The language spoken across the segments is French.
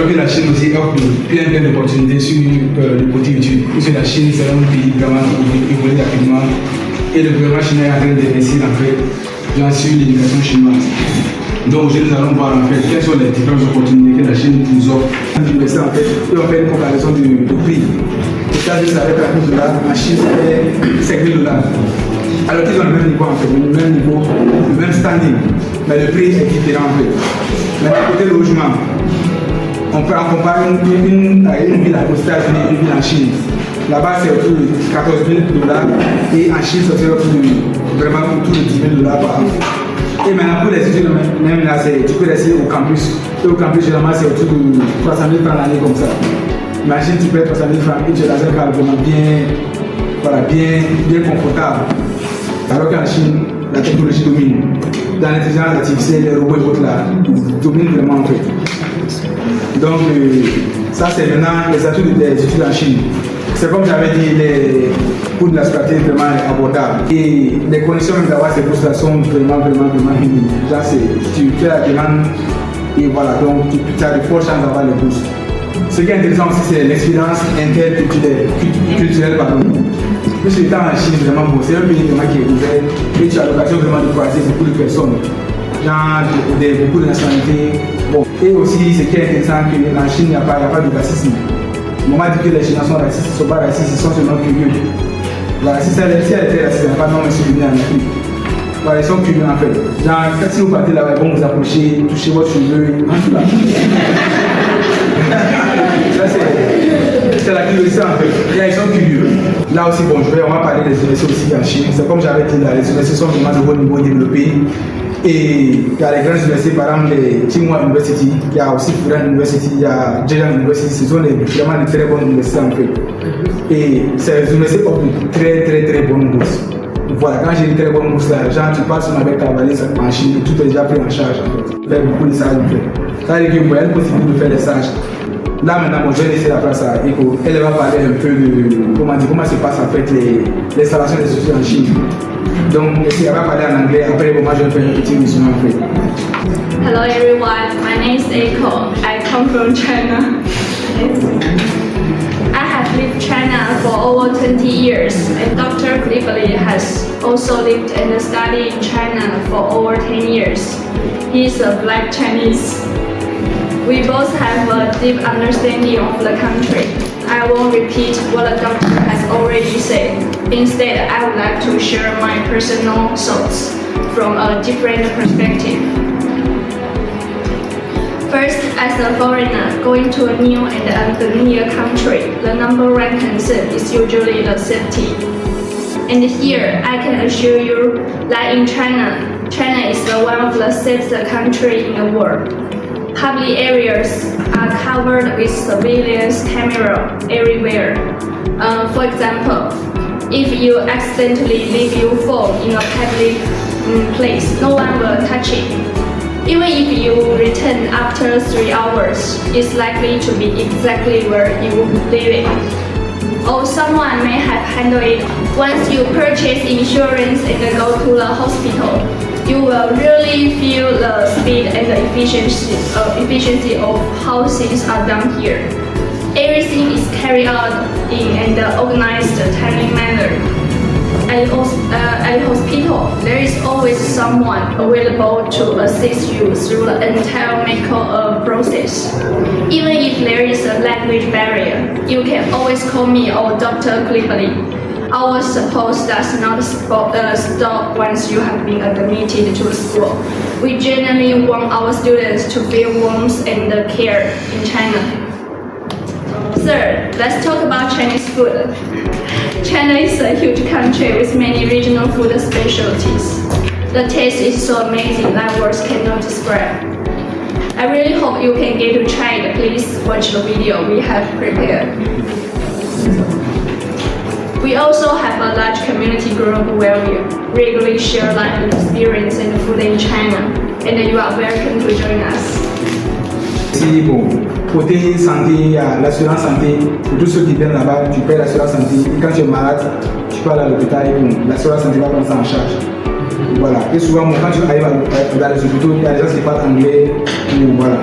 que la Chine aussi offre plein d'opportunités sur le côté études. Parce que la Chine, c'est un pays vraiment qui évolue rapidement. Et le gouvernement chinois est en train d'investir en fait sur l'éducation chinoise. Donc aujourd'hui, nous allons voir en fait quelles sont les différentes opportunités que la Chine nous offre. L'université en fait, et on fait une comparaison du prix. C'est-à-dire avec la course de l'art, en Chine, c'est 5 000 $. Alors qu'ils ont le même niveau en fait, le même niveau, le même standing, mais le prix est différent en fait. Maintenant, côté logement, on peut en comparer une ville aux États-Unis et une ville en Chine. Là-bas, c'est autour de 14 000 $ et en Chine, c'est autour de 10 000 $ par an. Et maintenant, pour les études, même là, tu peux rester au campus. Et au campus, généralement, c'est autour de 300 000 francs l'année comme ça. Imagine, tu payes 300 000 francs et tu es dans un cadre vraiment bien confortable. Alors qu'en Chine, la technologie domine. Dans l'intelligence artificielle, les robots et autres là, dominent vraiment en fait. Donc, ça c'est maintenant les atouts des études en Chine. C'est comme j'avais dit, les coûts de la scolarité sont vraiment abordables. Et les conditions d'avoir ces bourses là sont vraiment minimes. Là, tu fais la demande et voilà, donc tu as de fortes chances d'avoir les bourses. Ce qui est intéressant aussi, c'est l'expérience interculturelle. Parce que l'état en Chine, vraiment, bon, c'est un pays vraiment qui est ouvert et tu as l'occasion vraiment de croiser beaucoup de personnes, beaucoup de nationalités. Bon. Et aussi, ce qui est intéressant, c'est qu'en Chine, il n'y a pas de racisme. On m'a dit que les Chinois sont racistes, ils ne sont pas racistes, ils sont seulement curieux. Voilà, si elle était raciste, elle n'a pas non, mais c'est venu en Afrique. Voilà, ils sont curieux en fait. Genre, si vous partez là-bas, ils vont vous approcher, toucher votre cheveu, en tout là. C'est la curiosité en fait. Là, ils sont curieux. Là aussi, bon, on va parler des universités aussi en Chine. C'est comme j'avais dit, là, les universités sont vraiment de haut niveau développées. Et il y a les grandes universités, par exemple les Tsinghua University, il y a aussi Fudan University, il y a Zhejiang University, ce sont vraiment de très bonnes universités en fait. Et ces universités offrent de très bonnes bourses. Voilà, quand j'ai une très bonne bourse là, genre tu passes avec ta valise en Chine, tout est déjà pris en charge en fait. Il y a beaucoup de stages en fait. Ça veut dire qu'il y a une possibilité de faire des stages. Là maintenant, je vais laisser la place à Eko. Elle va parler un peu de comment se passe en fait l'installation des études en Chine. Donc, si elle va parler en anglais, après moi je vais faire un petit résumé en fait. Hello everyone, my name is Eko. I come from China. I have lived China for over 20 years, and Dr. Klibali has also lived and studied in China for over 10 years. He is a black Chinese. We both have a deep understanding of the country. I won't repeat what the doctor has already said. Instead, I would like to share my personal thoughts from a different perspective. First, as a foreigner going to a new and unfamiliar country, the number one concern is usually the safety. And here, I can assure you that in China, China is one of the safest countries in the world. Public areas are covered with surveillance camera everywhere. For example, if you accidentally leave your phone in a public place, no one will touch it. Even if you return after 3 hours, it's likely to be exactly where you leave it. Or someone may have handled it. Once you purchase insurance and go to the hospital, you will really feel the speed and the efficiency of how things are done here. Everything is carried out in an organized, timely manner. At the hospital, there is always someone available to assist you through the entire medical process. Even if there is a language barrier, you can always call me or Dr. Klibali. Our support does not stop once you have been admitted to school. We genuinely want our students to feel warmth and care in China. Third, let's talk about Chinese food. China is a huge country with many regional food specialties. The taste is so amazing that words cannot describe. I really hope you can get to try it. Please watch the video we have prepared. We also have a large community group where we regularly share life experience and food in China, and you are welcome to join us. Si bon, côté santé, il y a l'assurance santé, pour tous ceux qui viennent là-bas, tu payes l'assurance santé, et quand tu es malade, tu peux aller à l'hôpital et bon, l'assurance santé va prendre ça en charge. Voilà, et souvent, quand tu arrives dans les hôpitaux, il y a des gens qui parlent anglais, ou voilà.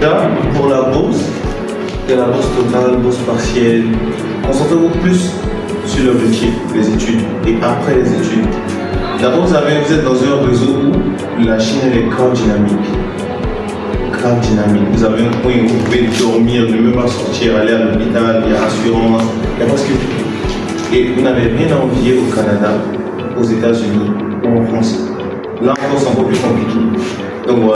Là, pour la bourse, il y a la bourse totale, bourse partielle. Concentrez-vous plus sur l'objectif, les études, et après les études. D'abord, vous êtes dans un réseau où la Chine elle est grave dynamique. Grave dynamique. Vous avez un point où vous pouvez dormir, ne même pas sortir, aller à l'hôpital, il y a assurance, il y a presque tout. Et vous n'avez rien à envier au Canada, aux États-Unis ou en France. Là encore, c'est encore plus compliqué. Donc voilà.